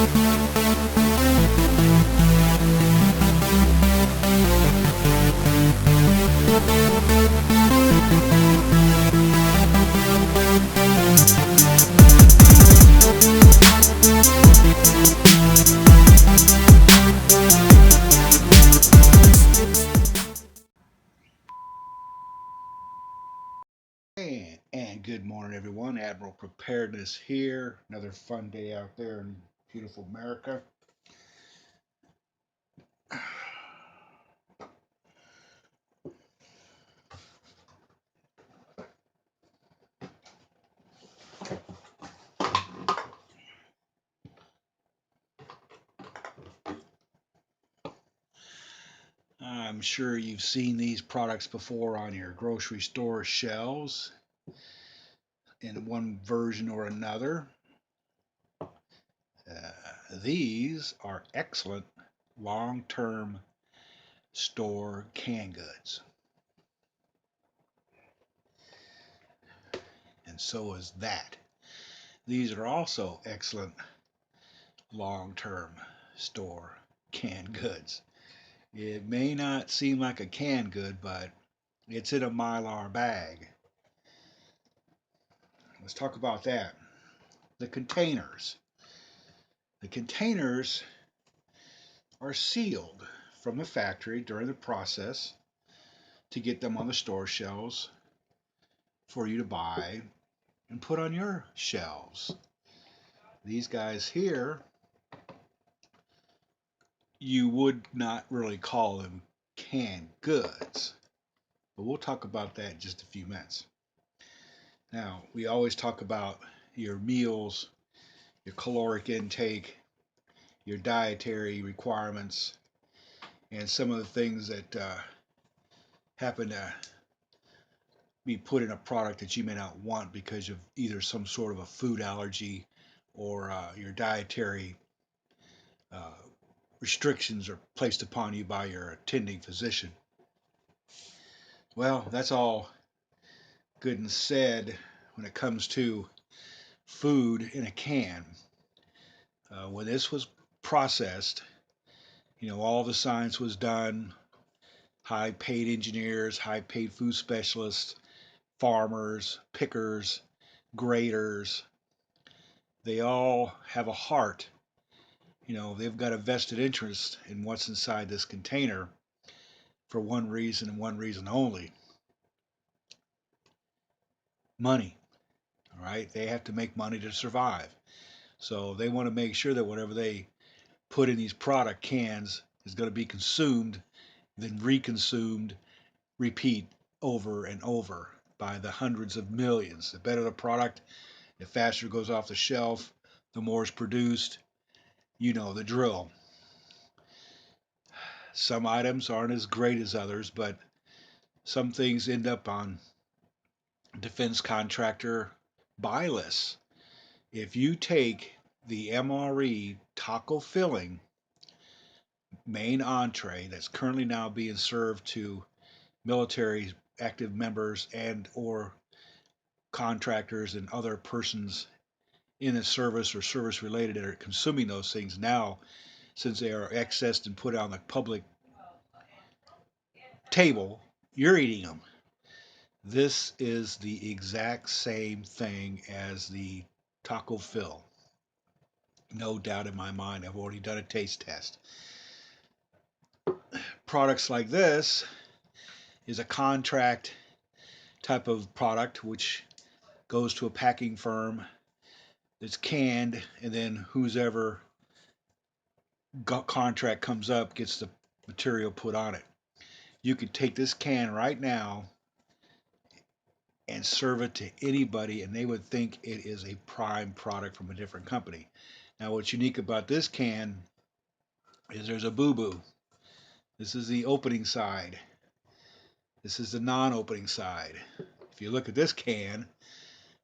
And good morning, everyone. Admiral Preparedness here. Another fun day out there in beautiful America. I'm sure you've seen these products before on your grocery store shelves in one version or another. These are excellent long-term store canned goods. And so is that. These are also excellent long-term store canned goods. It may not seem like a canned good, but it's in a Mylar bag. Let's talk about that. The containers. The containers are sealed from the factory during the process to get them on the store shelves for you to buy and put on your shelves. These guys here, you would not really call them canned goods, but we'll talk about that in just a few minutes. Now, we always talk about your meals, your caloric intake, your dietary requirements, and some of the things that happen to be put in a product that you may not want because of either some sort of a food allergy or your dietary uh, restrictions are placed upon you by your attending physician. Well, that's all good and said when it comes to food in a can. When this was processed, all the science was done. High paid engineers, high paid food specialists, farmers, pickers, graders, they all have a heart. They've got a vested interest in what's inside this container for one reason and one reason only: money. All right, they have to make money to survive. So they want to make sure that whatever they put in these product cans is going to be consumed, then reconsumed, repeat over and over by the hundreds of millions. The better the product, the faster it goes off the shelf, the more is produced. You know the drill. Some items aren't as great as others, but some things end up on defense contractor buy lists. If you take the MRE taco filling main entree that's currently now being served to military active members and or contractors and other persons in the service or service related that are consuming those things now, since they are accessed and put on the public table, you're eating them. This is the exact same thing as the taco fill. No doubt in my mind. I've already done a taste test. Products like this is a contract type of product which goes to a packing firm. It's canned, and then whoever contract comes up gets the material put on it. You could take this can right now and serve it to anybody, and they would think it is a prime product from a different company. Now, what's unique about this can is there's a boo-boo. This is the opening side. This is the non-opening side. If you look at this can,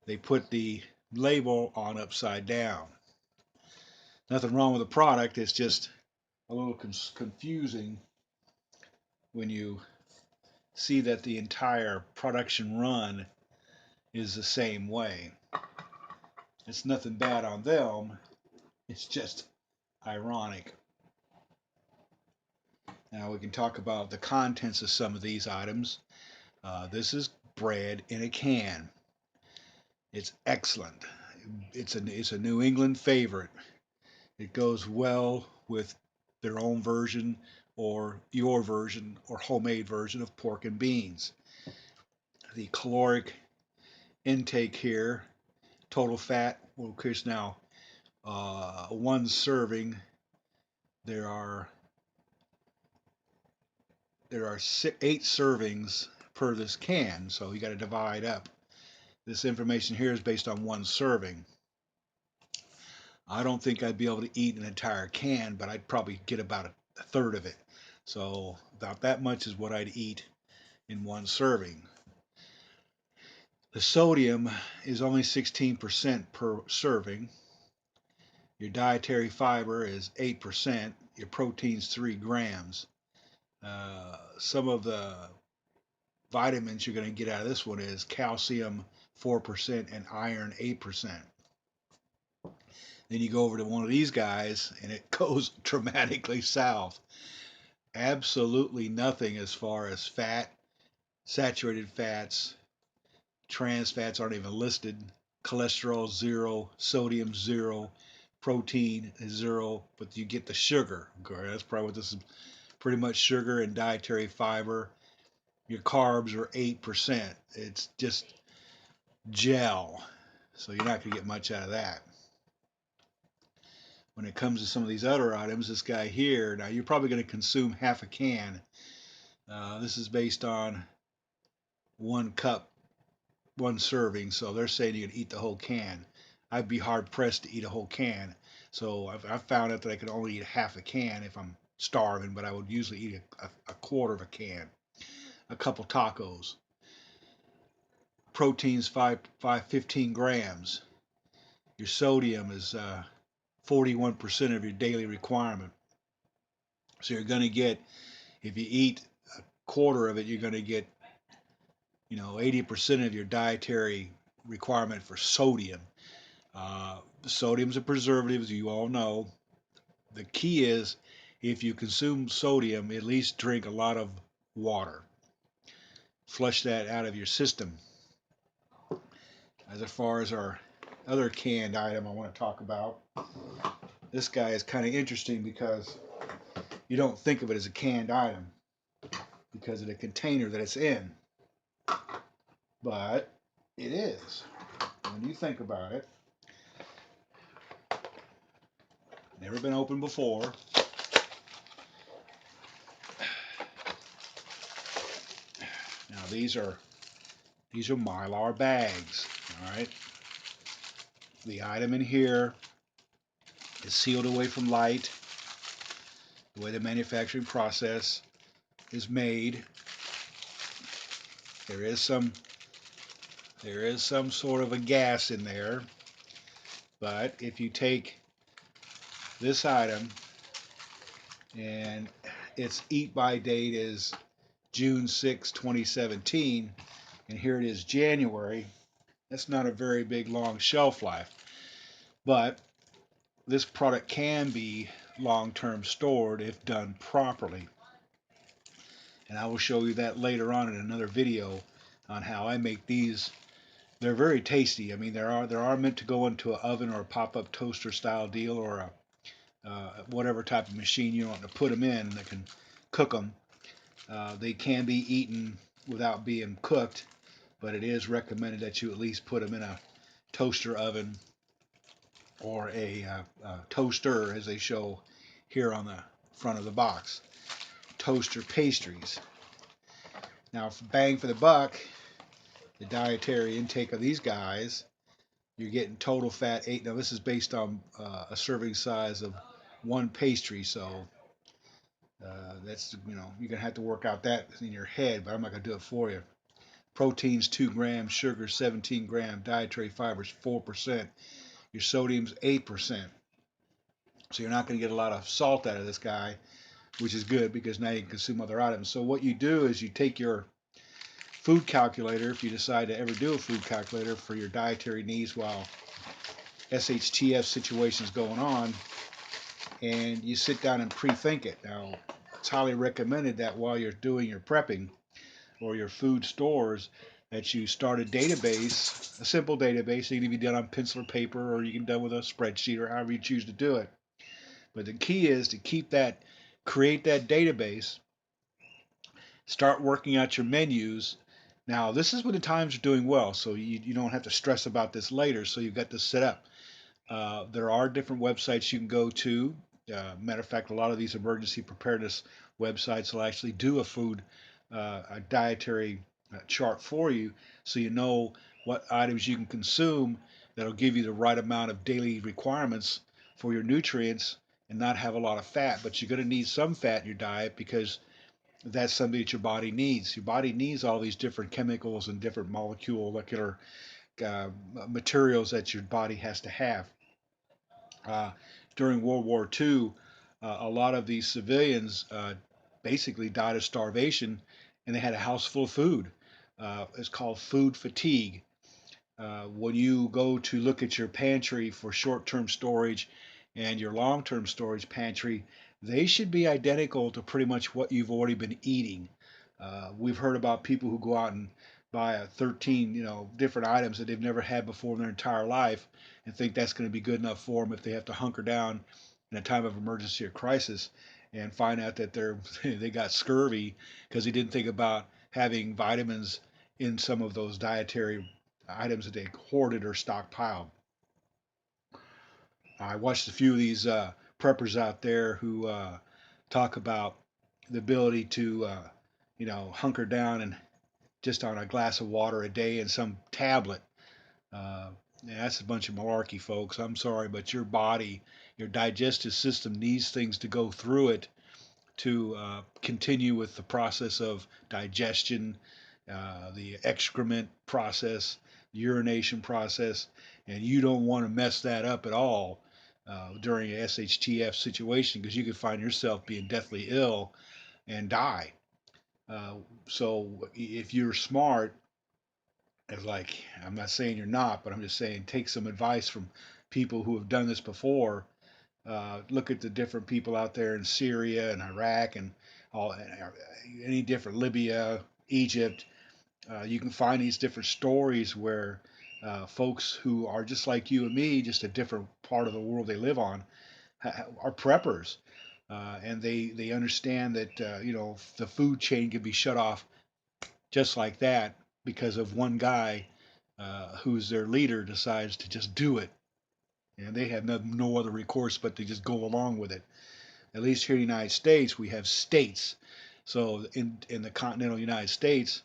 they put the label on upside down. Nothing wrong with the product, it's just a little confusing when you see that the entire production run is the same way. It's nothing bad on them, it's just Ironic. Now we can talk about the contents of some of these items. This is bread in a can. It's excellent. It's a New England favorite. It goes well with their own version or your version or homemade version of pork and beans. The caloric intake here, total fat, well, of course now one serving, there are 8 servings per this can, so you got to divide up. This information here is based on one serving. I don't think I'd be able to eat an entire can, but I'd probably get about a third of it. So about that much is what I'd eat in one serving. The sodium is only 16% per serving. Your dietary fiber is 8%. Your protein's 3 grams. Some of the vitamins you're going to get out of this one is calcium 4% and iron 8%. Then you go over to one of these guys and it goes dramatically south. Absolutely nothing as far as fat, saturated fats, trans fats aren't even listed, cholesterol 0, sodium 0, protein is 0, but you get the sugar. Okay, that's probably what this is, pretty much sugar and dietary fiber. Your carbs are 8%. It's just gel, so you're not going to get much out of that. When it comes to some of these other items, this guy here, now you're probably going to consume half a can. This is based on 1 cup, 1 serving, so they're saying you can eat the whole can. I'd be hard pressed to eat a whole can, so I've found out that I can only eat half a can if I'm starving, but I would usually eat a quarter of a can. A couple tacos. Protein's 15 grams. Your sodium is 41% of your daily requirement. So you're going to get, if you eat a quarter of it, you're going to get, 80% of your dietary requirement for sodium. Sodium's a preservative, as you all know. The key is, if you consume sodium, at least drink a lot of water. Flush that out of your system. As far as our other canned item I want to talk about, this guy is kind of interesting because you don't think of it as a canned item because of the container that it's in. But it is. When you think about it, never been opened before. Now these are Mylar bags. All right. The item in here is sealed away from light. The way the manufacturing process is made, there is some sort of a gas in there. But if you take this item and its eat by date is June 6, 2017, and here it is January, that's not a very big long shelf life. But this product can be long-term stored if done properly. And I will show you that later on in another video on how I make these. They're very tasty. I mean, they are meant to go into an oven or a pop-up toaster style deal, or a whatever type of machine you want to put them in that can cook them. They can be eaten without being cooked, but it is recommended that you at least put them in a toaster oven or a toaster, as they show here on the front of the box. Toaster pastries. Now, for bang for the buck, the dietary intake of these guys, you're getting total fat 8. Now, this is based on a serving size of 1 pastry, so that's, you're going to have to work out that in your head, but I'm not going to do it for you. Proteins 2 grams, sugar 17 grams, dietary fibers 4%, your sodium's 8%. So you're not going to get a lot of salt out of this guy, which is good because now you can consume other items. So what you do is you take your food calculator, if you decide to ever do a food calculator for your dietary needs while SHTF situation is going on, and you sit down and pre-think it. Now, it's highly recommended that while you're doing your prepping or your food stores, that you start a database, a simple database. It can be done on pencil or paper, or you can do it with a spreadsheet, or however you choose to do it. But the key is to create that database, start working out your menus. Now, this is when the times are doing well, so you don't have to stress about this later. So you've got this set up. There are different websites you can go to. Matter of fact, a lot of these emergency preparedness websites will actually do a dietary chart for you, so you know what items you can consume that'll give you the right amount of daily requirements for your nutrients and not have a lot of fat. But you're going to need some fat in your diet because that's something that your body needs. Your body needs all these different chemicals and different molecular uh, materials that your body has to have. Uh, During World War II, a lot of these civilians basically died of starvation, and they had a house full of food. It's called food fatigue. When you go to look at your pantry for short-term storage and your long-term storage pantry, they should be identical to pretty much what you've already been eating. We've heard about people who go out and buy 13, different items that they've never had before in their entire life and think that's going to be good enough for them if they have to hunker down in a time of emergency or crisis, and find out that they got scurvy because they didn't think about having vitamins in some of those dietary items that they hoarded or stockpiled. I watched a few of these preppers out there who talk about the ability to, hunker down and just on a glass of water a day and some tablet. Uh, that's a bunch of malarkey, folks. I'm sorry, but your body, your digestive system needs things to go through it to continue with the process of digestion, the excrement process, urination process, and you don't want to mess that up at all during a SHTF situation because you could find yourself being deathly ill and die. Uh, so if you're smart, it's like, I'm not saying you're not, but I'm just saying take some advice from people who have done this before. Look at the different people out there in Syria and Iraq and all any different Libya, Egypt. You can find these different stories where folks who are just like you and me, just a different part of the world they live on, are preppers, and they understand that the food chain can be shut off just like that because of one guy who's their leader decides to just do it, and they have no other recourse but to just go along with it. At least here in the United States, we have states. So in the continental United States,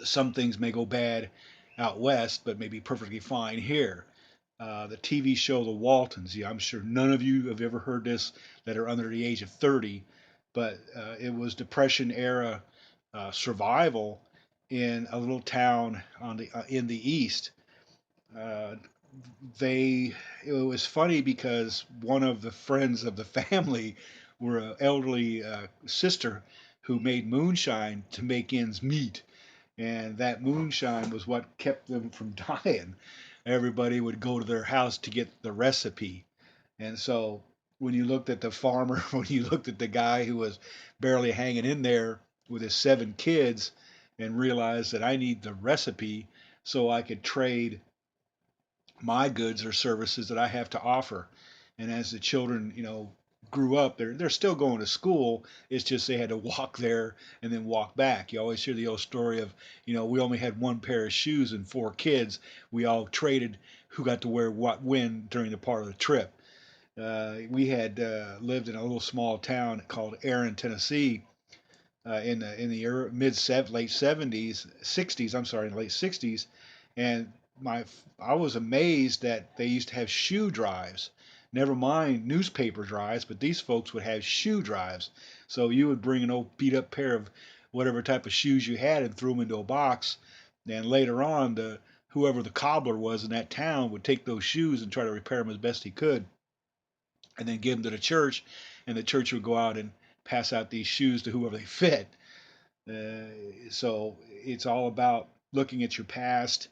some things may go bad out west, but may be perfectly fine here. The TV show The Waltons. Yeah, I'm sure none of you have ever heard this that are under the age of 30, but it was Depression era survival in a little town in the east. Uh, they It was funny because one of the friends of the family were an elderly sister who made moonshine to make ends meet, and that moonshine was what kept them from dying. Everybody would go to their house to get the recipe, and so when you looked at the farmer, when you looked at the guy who was barely hanging in there with his 7 kids, and realized that I need the recipe so I could trade my goods or services that I have to offer. And as the children, grew up, they're still going to school. It's just they had to walk there and then walk back. You always hear the old story of, we only had one pair of shoes and 4 kids. We all traded who got to wear what when during the part of the trip. We had lived in a little small town called Aaron, Tennessee, in the late 70s, 60s. I'm sorry, in the late 60s, and my I was amazed that they used to have shoe drives. Never mind newspaper drives, but these folks would have shoe drives. So you would bring an old beat up pair of whatever type of shoes you had and throw them into a box. And later on, whoever the cobbler was in that town would take those shoes and try to repair them as best he could, and then give them to the church, and the church would go out and pass out these shoes to whoever they fit. So it's all about looking at your past,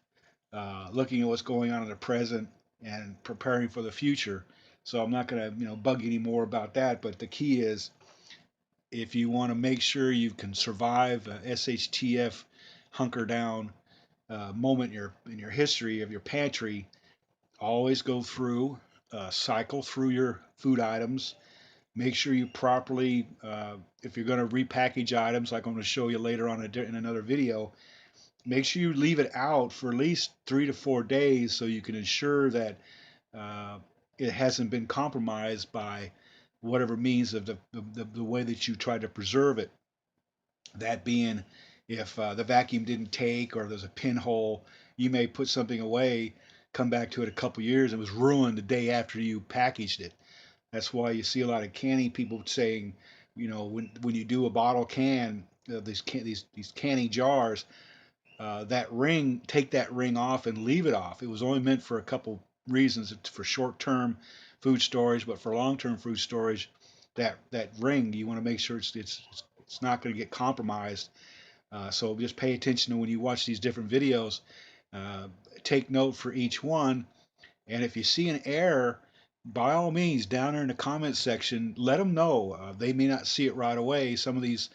looking at what's going on in the present, and preparing for the future. So I'm not going to bug you anymore about that. But the key is, if you want to make sure you can survive a SHTF hunker down moment in your history of your pantry, always go through, cycle through your food items. Make sure you properly, if you're going to repackage items, like I'm going to show you later on in another video, make sure you leave it out for at least 3 to 4 days so you can ensure that uh, it hasn't been compromised by whatever means of the way that you try to preserve it. That being, if the vacuum didn't take or there's a pinhole, you may put something away, come back to it a couple years, and it was ruined the day after you packaged it. That's why you see a lot of canning people saying, when you do a bottle can, these canning jars, that ring, take that ring off and leave it off. It was only meant for a couple reasons, for short-term food storage, but for long-term food storage, that ring, you want to make sure it's not going to get compromised. So just pay attention to when you watch these different videos. Uh, Take note for each one, and if you see an error, by all means, down there in the comments section, let them know. They may not see it right away. Some of these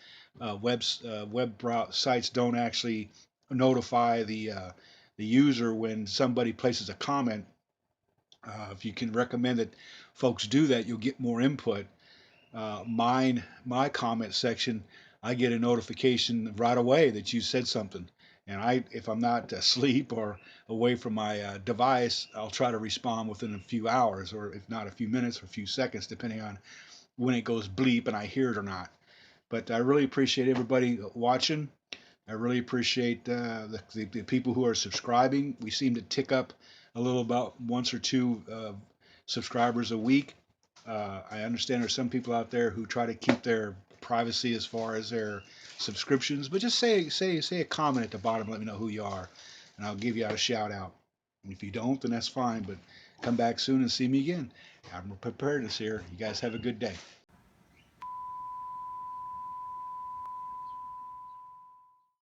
web sites don't actually notify the user when somebody places a comment. If you can recommend that folks do that, you'll get more input. My comment section, I get a notification right away that you said something. And if I'm not asleep or away from my device, I'll try to respond within a few hours, or if not a few minutes or a few seconds, depending on when it goes bleep and I hear it or not. But I really appreciate everybody watching. I really appreciate the people who are subscribing. We seem to tick up a little, about once or two subscribers a week. I understand there's some people out there who try to keep their privacy as far as their subscriptions, but just say a comment at the bottom. Let me know who you are, and I'll give you out a shout out. And if you don't, then that's fine. But come back soon and see me again. I'm preparedness here. You guys have a good day.